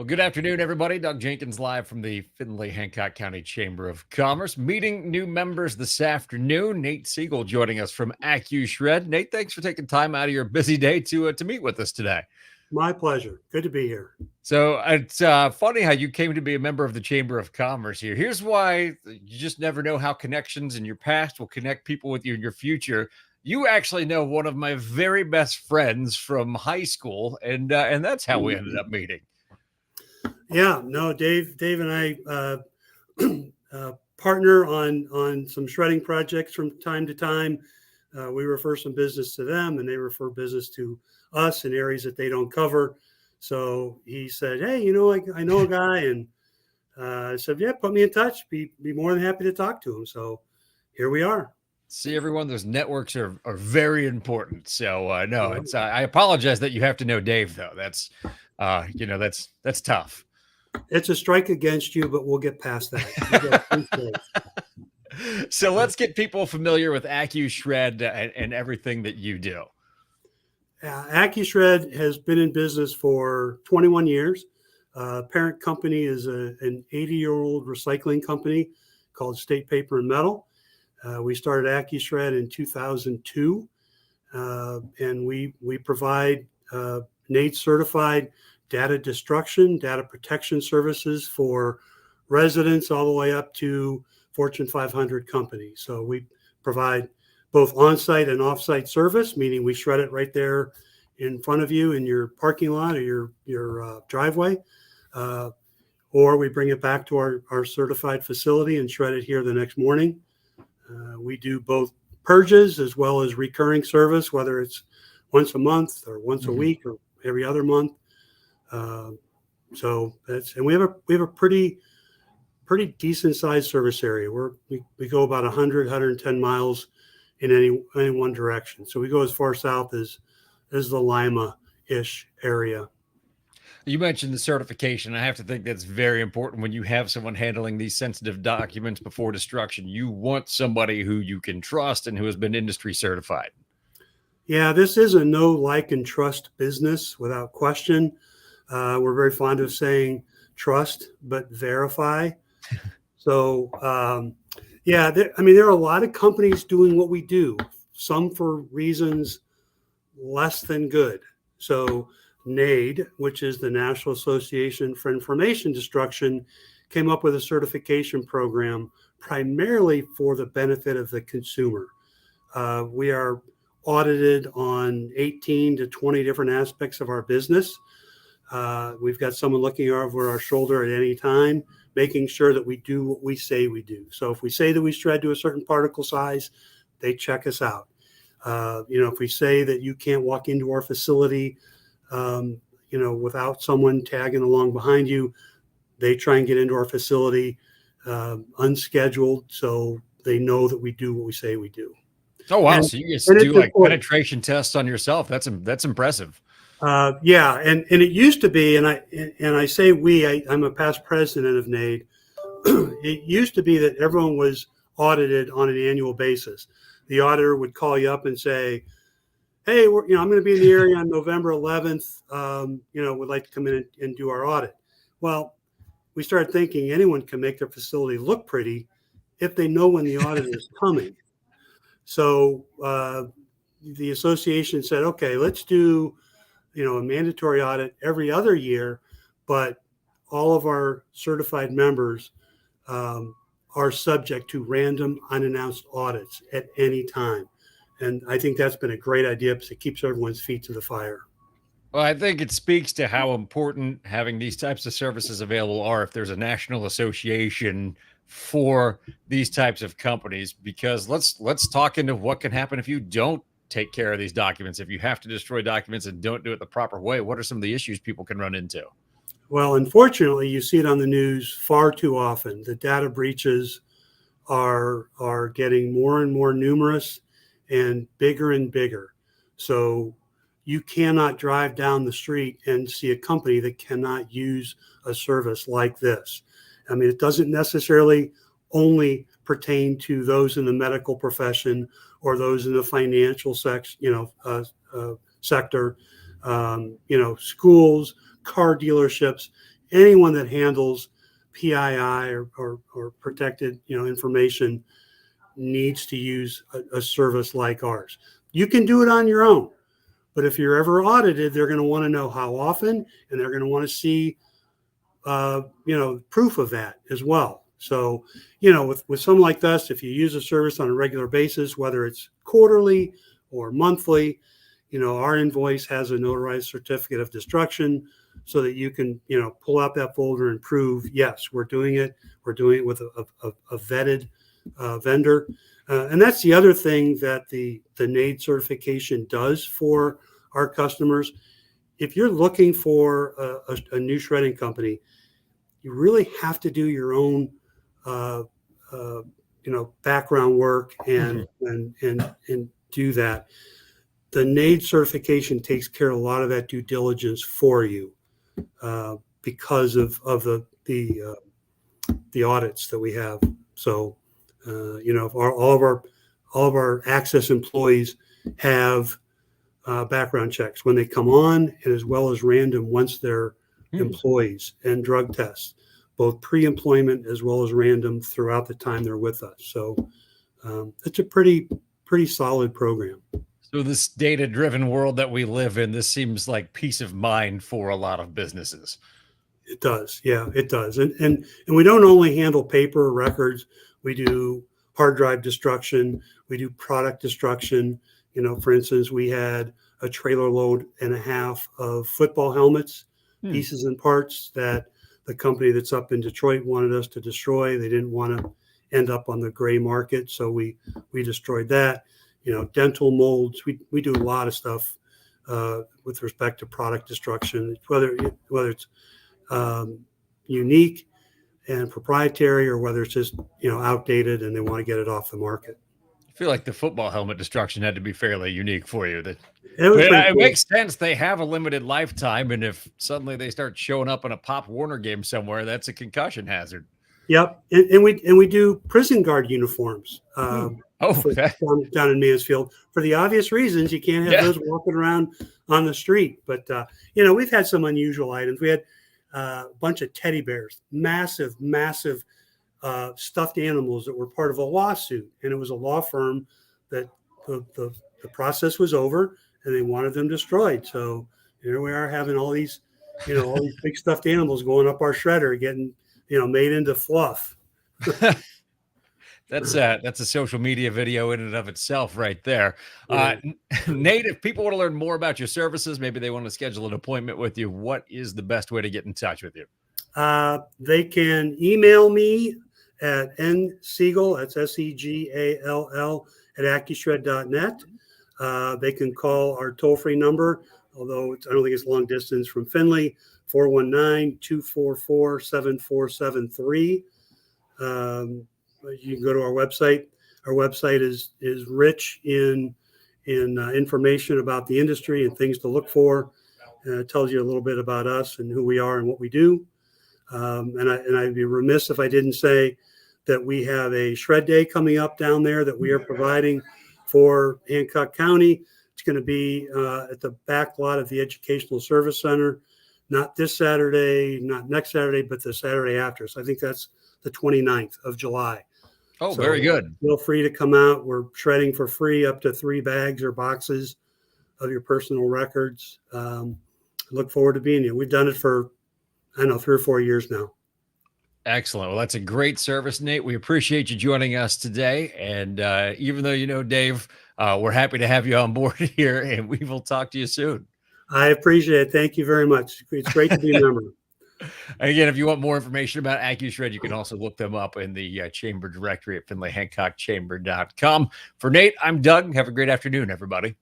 Well, good afternoon, everybody. Doug Jenkins live from the Findlay Hancock County Chamber of Commerce. Meeting new members this afternoon. Nate Segall joining us from Accushred. Nate, thanks for taking time out of your busy day to meet with us today. My pleasure. Good to be here. So it's funny how you came to be a member of the Chamber of Commerce here. Here's why you just never know how connections in your past will connect people with you in your future. You actually know one of my very best friends from high school, and that's how we ended up meeting. Yeah, no, Dave and I partner on some shredding projects from time to time. We refer some business to them, and they refer business to us in areas that they don't cover. So he said, "Hey, I know a guy," and I said, "Yeah, put me in touch. Be more than happy to talk to him." So here we are. See, everyone, those networks are very important. So no, it's I apologize that you have to know Dave, though. That's that's tough. It's a strike against you, but we'll get past that. So let's get people familiar with Accushred and everything that you do. Accushred has been in business for 21 years. Parent company is an 80-year-old recycling company called State Paper and Metal. We started Accushred in 2002, and we provide NATE certified data destruction, data protection services for residents all the way up to Fortune 500 companies. So we provide both on-site and off-site service, meaning we shred it right there in front of you in your parking lot or your driveway, or we bring it back to our certified facility and shred it here the next morning. We do both purges as well as recurring service, whether it's once a month or once a week or every other month. So that's, and we have a pretty decent sized service area. We go about 110 miles in any one direction. So we go as far south as the Lima-ish area. You mentioned the certification. I have to think that's very important when you have someone handling these sensitive documents before destruction. You want somebody who you can trust and who has been industry certified. Yeah, this is a know, like, and trust business without question. We're very fond of saying trust, but verify. So, there are a lot of companies doing what we do, some for reasons less than good. So NADE, which is the National Association for Information Destruction, came up with a certification program primarily for the benefit of the consumer. We are audited on 18 to 20 different aspects of our business. We've got someone looking over our shoulder at any time, making sure that we do what we say we do. So if we say that we shred to a certain particle size, they check us out. If we say that you can't walk into our facility, without someone tagging along behind you, they try and get into our facility unscheduled, so they know that we do what we say we do. Oh, wow. So you just do like penetration tests on yourself. That's impressive. And it used to be, and I say I'm a past president of NADE. It used to be that everyone was audited on an annual basis. The auditor would call you up and say, "Hey, I'm going to be in the area on November 11th. Would like to come in and do our audit." Well, we started thinking anyone can make their facility look pretty if they know when the audit is coming. So the association said, "Okay, let's do a mandatory audit every other year, but all of our certified members are subject to random unannounced audits at any time." And I think that's been a great idea because it keeps everyone's feet to the fire. Well, I think it speaks to how important having these types of services available are if there's a national association for these types of companies, because let's talk into what can happen if you don't take care of these documents. If you have to destroy documents and don't do it the proper way, what are some of the issues people can run into? Well, unfortunately, you see it on the news far too often. The data breaches are getting more and more numerous and bigger. So you cannot drive down the street and see a company that cannot use a service like this. I mean, it doesn't necessarily only pertain to those in the medical profession or those in the financial sector, schools, car dealerships. anyone that handles PII or protected, information needs to use a service like ours. You can do it on your own, but if you're ever audited, they're going to want to know how often, and they're going to want to see, proof of that as well. So, with someone like us, if you use a service on a regular basis, whether it's quarterly or monthly, our invoice has a notarized certificate of destruction so that you can, pull out that folder and prove, yes, we're doing it. We're doing it with a vetted vendor. And that's the other thing that the NAID certification does for our customers. If you're looking for a new shredding company, you really have to do your own, background work and do that. The NAID certification takes care of a lot of that due diligence for you because of the audits that we have. So, all of our access employees have background checks when they come on, and as well as random once they're employees, and drug tests, both pre-employment as well as random throughout the time they're with us. So it's a pretty solid program. So this data-driven world that we live in, this seems like peace of mind for a lot of businesses. It does. Yeah, it does. And we don't only handle paper records. We do hard drive destruction. We do product destruction. For instance, we had a trailer load and a half of football helmets, pieces and parts that the company that's up in Detroit wanted us to destroy. They didn't want to end up on the gray market, so we destroyed that. Dental molds. We do a lot of stuff with respect to product destruction, whether it's unique and proprietary, or whether it's just outdated and they want to get it off the market. I feel like the football helmet destruction had to be fairly unique for you. It makes sense. They have a limited lifetime, and if suddenly they start showing up in a Pop Warner game somewhere, that's a concussion hazard. Yep, and we do prison guard uniforms. Down in Mansfield, for the obvious reasons. You can't have those walking around on the street. But we've had some unusual items. We had a bunch of teddy bears, massive stuffed animals that were part of a lawsuit, and it was a law firm that the process was over and they wanted them destroyed. So here we are having all these big stuffed animals going up our shredder, getting made into fluff. That's a social media video in and of itself right there. Nate, if people want to learn more about your services, maybe they want to schedule an appointment with you, what is the best way to get in touch with you? They can email me at nsegall, that's Segall, at accushred.net. They can call our toll-free number, although I don't think it's long distance from Findlay, 419-244-7473. You can go to our website. Our website is rich in information about the industry and things to look for. It tells you a little bit about us and who we are and what we do. And I'd be remiss if I didn't say that we have a shred day coming up down there that we are providing for Hancock County. It's going to be at the back lot of the Educational Service Center, not this Saturday, not next Saturday, but the Saturday after. So I think that's the 29th of July. Oh, so very good. Feel free to come out. We're shredding for free up to 3 bags or boxes of your personal records. Look forward to being here. We've done it for, 3 or 4 years now. Excellent. Well, that's a great service, Nate. We appreciate you joining us today. And even though Dave, we're happy to have you on board here, and we will talk to you soon. I appreciate it. Thank you very much. It's great to be a member. Again, if you want more information about Accushred, you can also look them up in the chamber directory at FindlayHancockChamber.com. For Nate, I'm Doug. Have a great afternoon, everybody.